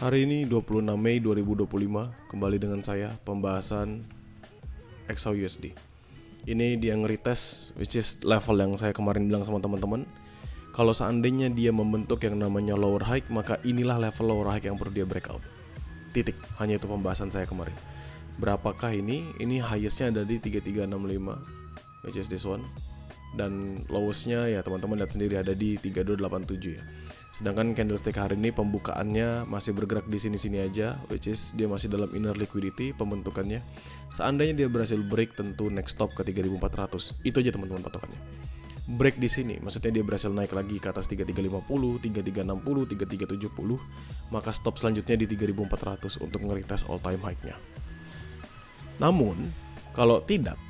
Hari ini 26 Mei 2025, kembali dengan saya pembahasan XAUUSD. Ini dia ngeretest, which is level yang saya kemarin bilang sama teman-teman. Kalau seandainya dia membentuk yang namanya lower high, maka inilah level lower high yang perlu dia breakout. Titik, hanya itu pembahasan saya kemarin. Berapakah ini? Ini highestnya ada di 3365, which is this one. Dan lowestnya ya teman-teman lihat sendiri ada di 3287 ya. Sedangkan candlestick hari ini pembukaannya masih bergerak di sini-sini aja, which is dia masih dalam inner liquidity pembentukannya. Seandainya dia berhasil break, tentu next stop ke 3400. Itu aja teman-teman patokannya. Break di sini, maksudnya dia berhasil naik lagi ke atas 3350, 3360, 3370, maka stop selanjutnya di 3400 untuk nge-retest all time high-nya. Namun, kalau tidak,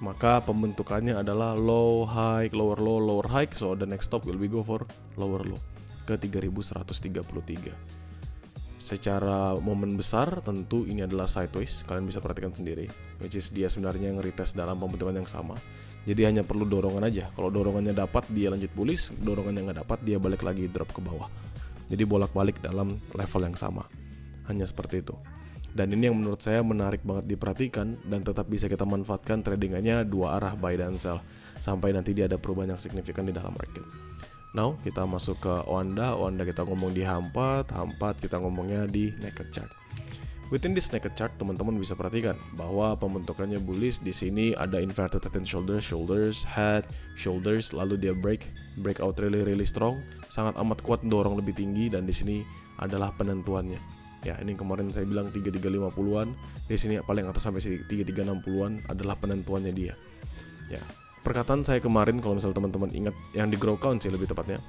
maka pembentukannya adalah low high, lower low, lower high. So the next stop will be go for lower low ke 3133. Secara momen besar tentu ini adalah sideways, kalian bisa perhatikan sendiri, which is dia sebenarnya nge-retest dalam pembentukan yang sama. Jadi hanya perlu dorongan aja. Kalau dorongannya dapat dia lanjut bullish, dorongannya nggak dapat dia balik lagi drop ke bawah. Jadi bolak-balik dalam level yang sama. Hanya seperti itu. Dan ini yang menurut saya menarik banget diperhatikan dan tetap bisa kita manfaatkan tradingannya dua arah buy dan sell sampai nanti dia ada perubahan yang signifikan di dalam market. Now kita masuk ke Oanda kita ngomong di H4 kita ngomongnya di naked chart. Within this naked chart teman-teman bisa perhatikan bahwa pembentukannya bullish. Di sini ada inverted head and shoulders, head, shoulders, lalu dia breakout really strong, sangat amat kuat dorong lebih tinggi, dan di sini adalah penentuannya. Ya, ini kemarin saya bilang 3350-an, di sini paling atas sampai 3360-an adalah penentuannya dia. Ya, perkataan saya kemarin kalau misal teman-teman ingat yang di grow count sih lebih tepatnya.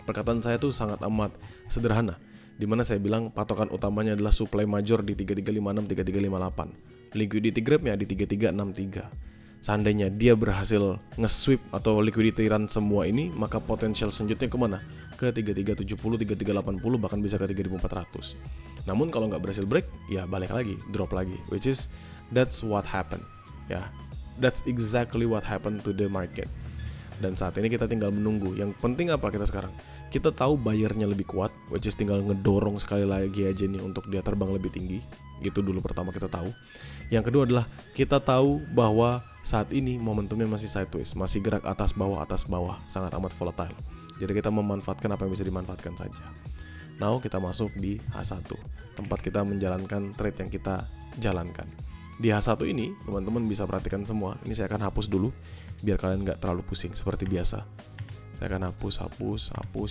Perkataan saya tuh sangat amat sederhana, dimana saya bilang patokan utamanya adalah supply major di 3356, 3358. Liquidity gapnya di 3363. Seandainya dia berhasil nge-sweep atau liquidity run semua ini, maka potensial selanjutnya kemana? Ke 3370, 3380, bahkan bisa ke 3400. Namun kalau nggak berhasil break, ya balik lagi, drop lagi, which is that's what happened. Ya, that's exactly what happened to the market. Dan saat ini kita tinggal menunggu. Yang penting apa kita sekarang? Kita tahu buyernya lebih kuat, which is tinggal ngedorong sekali lagi aja nih untuk dia terbang lebih tinggi. Gitu dulu pertama kita tahu. Yang kedua adalah kita tahu bahwa saat ini momentumnya masih sideways, masih gerak atas bawah, sangat amat volatile. Jadi kita memanfaatkan apa yang bisa dimanfaatkan saja. Now kita masuk di H1, tempat kita menjalankan trade yang kita jalankan. Di H1 ini teman-teman bisa perhatikan semua. Ini saya akan hapus dulu biar kalian nggak terlalu pusing seperti biasa. Saya akan hapus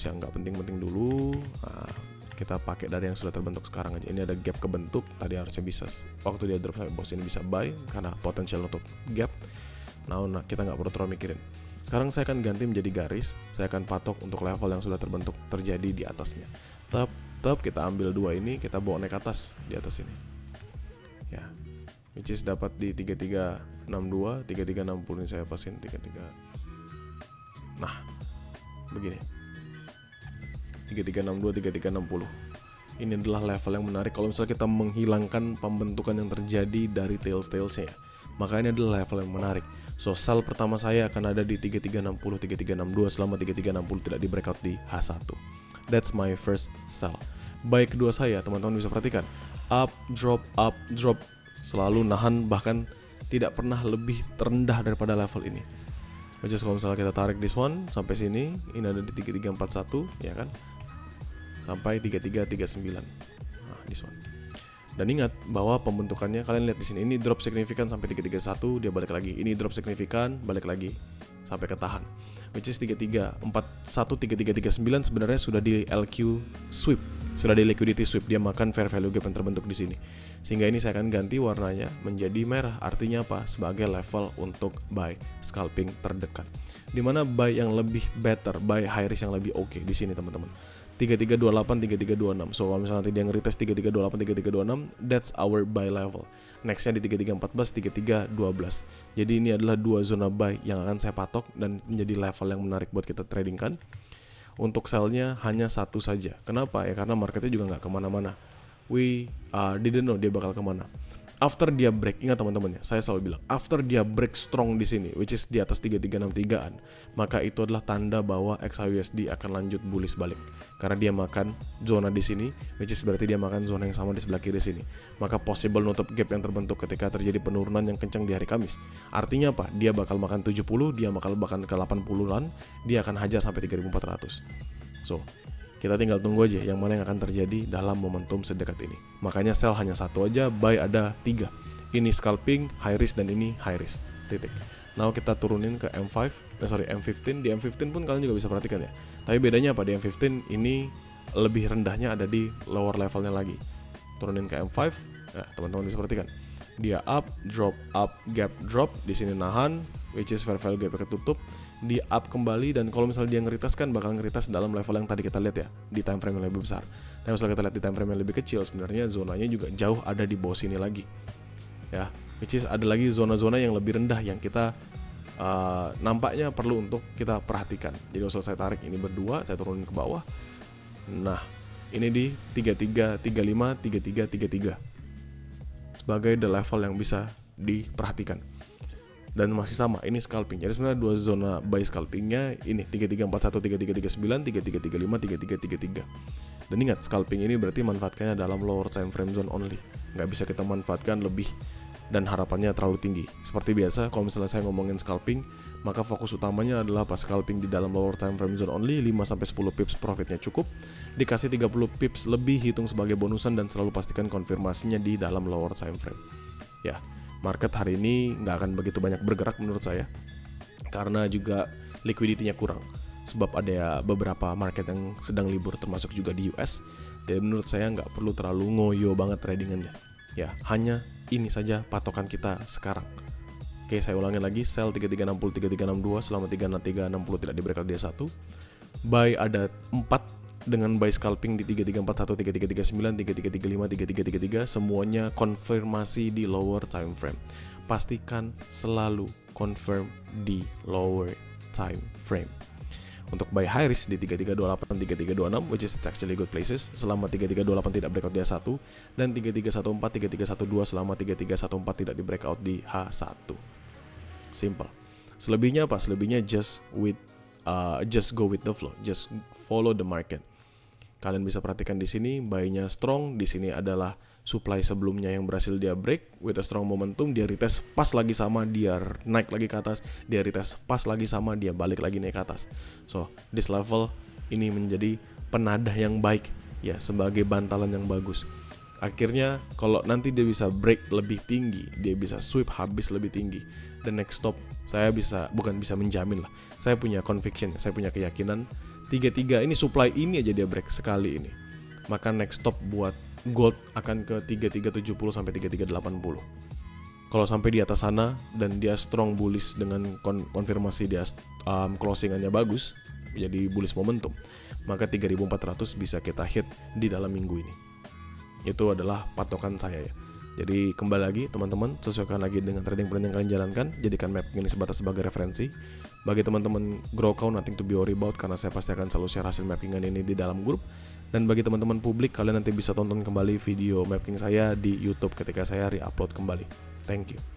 yang nggak penting-penting dulu. Nah, kita pakai dari yang sudah terbentuk sekarang aja. Ini ada gap kebentuk, tadi harusnya bisa waktu dia drop sampai bawah ini bisa buy karena potensial untuk gap. Nah kita nggak perlu terlalu mikirin. Sekarang saya akan ganti menjadi garis. Saya akan patok untuk level yang sudah terbentuk terjadi di atasnya. Tetap kita ambil dua ini, kita bawa naik atas di atas ini. Ya, which is dapat di 3362, 3360 ini saya pasin 33. Nah, begini. 3362, 3360. Ini adalah level yang menarik kalau misalnya kita menghilangkan pembentukan yang terjadi dari tails-tailsnya. Maka ini adalah level yang menarik. So sell pertama saya akan ada di 3360, 3362 selama 3360 tidak di breakout di H1. That's my first sell. Buy kedua saya, teman-teman bisa perhatikan. Up, drop, selalu nahan, bahkan tidak pernah lebih terendah daripada level ini. Which is kalau misalnya kita tarik this one sampai sini, ini ada di 3341, ya kan? Sampai 3339. Nah, this one. Dan ingat bahwa pembentukannya kalian lihat di sini, ini drop signifikan sampai 331, dia balik lagi. Ini drop signifikan, balik lagi sampai ketahan. Which is 3341, 3339 sebenarnya sudah di LQ sweep, sudah di liquidity sweep, dia makan fair value gap yang terbentuk di sini. Sehingga ini saya akan ganti warnanya menjadi merah. Artinya apa? Sebagai level untuk buy scalping terdekat. Dimana buy yang lebih better, buy high risk yang lebih oke di sini teman-teman. 3328, 3326. So kalau misalnya nanti dia nge-retest 3328, 3326, that's our buy level. Nextnya di 3314, 3312. Jadi ini adalah dua zona buy yang akan saya patok dan menjadi level yang menarik buat kita tradingkan. Untuk sell-nya hanya satu saja. Kenapa? Ya karena marketnya juga nggak kemana-mana. We didn't know dia bakal kemana. After dia break, ingat teman-teman ya, saya selalu bilang after dia break strong di sini, which is di atas 3363-an, maka itu adalah tanda bahwa XAUSD akan lanjut bullish balik. Karena dia makan zona di sini, which is berarti dia makan zona yang sama di sebelah kiri sini. Maka possible nutup gap yang terbentuk ketika terjadi penurunan yang kencang di hari Kamis. Artinya apa? Dia bakal makan 70, dia bakal makan ke 80-an, dia akan hajar sampai 3400. So, kita tinggal tunggu aja yang mana yang akan terjadi dalam momentum sedekat ini. Makanya sell hanya satu aja, buy ada 3. Ini scalping, high risk, dan ini high risk. Titik. Now kita turunin ke M15. Di M15 pun kalian juga bisa perhatikan ya. Tapi bedanya apa? Di M15 ini lebih rendahnya ada di lower levelnya lagi. Turunin ke M5, nah teman-teman bisa perhatikan. Dia up, gap, drop. Di sini nahan, which is fair value gap ketutup. Di up kembali, dan kalau misalnya dia ngeritas kan bakal ngeritas dalam level yang tadi kita lihat ya, di time frame yang lebih besar. Tapi kalau kita lihat di time frame yang lebih kecil, sebenarnya zonanya juga jauh ada di bawah sini lagi ya, which is ada lagi zona-zona yang lebih rendah yang kita nampaknya perlu untuk kita perhatikan. Jadi kalau saya tarik ini berdua, saya turunin ke bawah, nah ini di 33, 35, 33, 33 sebagai the level yang bisa diperhatikan. Dan masih sama, ini scalping. Jadi sebenarnya dua zona buy scalpingnya ini 3341, 3339, 3335, 3333. Dan ingat, scalping ini berarti manfaatkannya dalam lower time frame zone only. Nggak bisa kita manfaatkan lebih dan harapannya terlalu tinggi. Seperti biasa, kalau misalnya saya ngomongin scalping, maka fokus utamanya adalah pas scalping di dalam lower time frame zone only, 5-10 pips profitnya cukup. Dikasih 30 pips lebih hitung sebagai bonusan, dan selalu pastikan konfirmasinya di dalam lower time frame. Ya. Market hari ini nggak akan begitu banyak bergerak menurut saya, karena juga liquidity-nya kurang. Sebab ada beberapa market yang sedang libur, termasuk juga di US. Jadi menurut saya nggak perlu terlalu ngoyo banget tradingannya. Ya, hanya ini saja patokan kita sekarang. Oke, saya ulangin lagi, sell 3360, 3362 selama 3360 tidak di breakout dia 1. Buy ada 4 dengan buy scalping di 3341, 3339, 3335, 3333, semuanya konfirmasi di lower time frame. Pastikan selalu confirm di lower time frame. Untuk buy high risk di 3328, 3326, which is actually good places, selama 3328 tidak breakout di H1, dan 3314, 3312 selama 3314 tidak di breakout di H1. Simple. Selebihnya apa? Selebihnya just go with the flow, just follow the market. Kalian bisa perhatikan di sini buy-nya strong, di sini adalah supply sebelumnya yang berhasil dia break with a strong momentum, dia retest pas lagi sama, dia naik lagi ke atas, dia retest pas lagi sama, dia balik lagi naik ke atas. So, this level ini menjadi penadah yang baik ya, sebagai bantalan yang bagus. Akhirnya kalau nanti dia bisa break lebih tinggi, dia bisa sweep habis lebih tinggi, the next stop saya bukan bisa menjamin lah, saya punya conviction, saya punya keyakinan 33 ini supply ini aja dia break sekali ini, maka next stop buat gold akan ke 3370 sampai 3380. Kalau sampai di atas sana dan dia strong bullish dengan konfirmasi dia closingannya bagus, jadi bullish momentum, maka 3400 bisa kita hit di dalam minggu ini. Itu adalah patokan saya ya. Jadi kembali lagi teman-teman, sesuaikan lagi dengan trading plan yang kalian jalankan, jadikan map ini sebatas sebagai referensi. Bagi teman-teman grow count, nothing to be worried about, karena saya pasti akan selalu share hasil mappingan ini di dalam grup. Dan bagi teman-teman publik, kalian nanti bisa tonton kembali video mapping saya di YouTube ketika saya re-upload kembali. Thank you.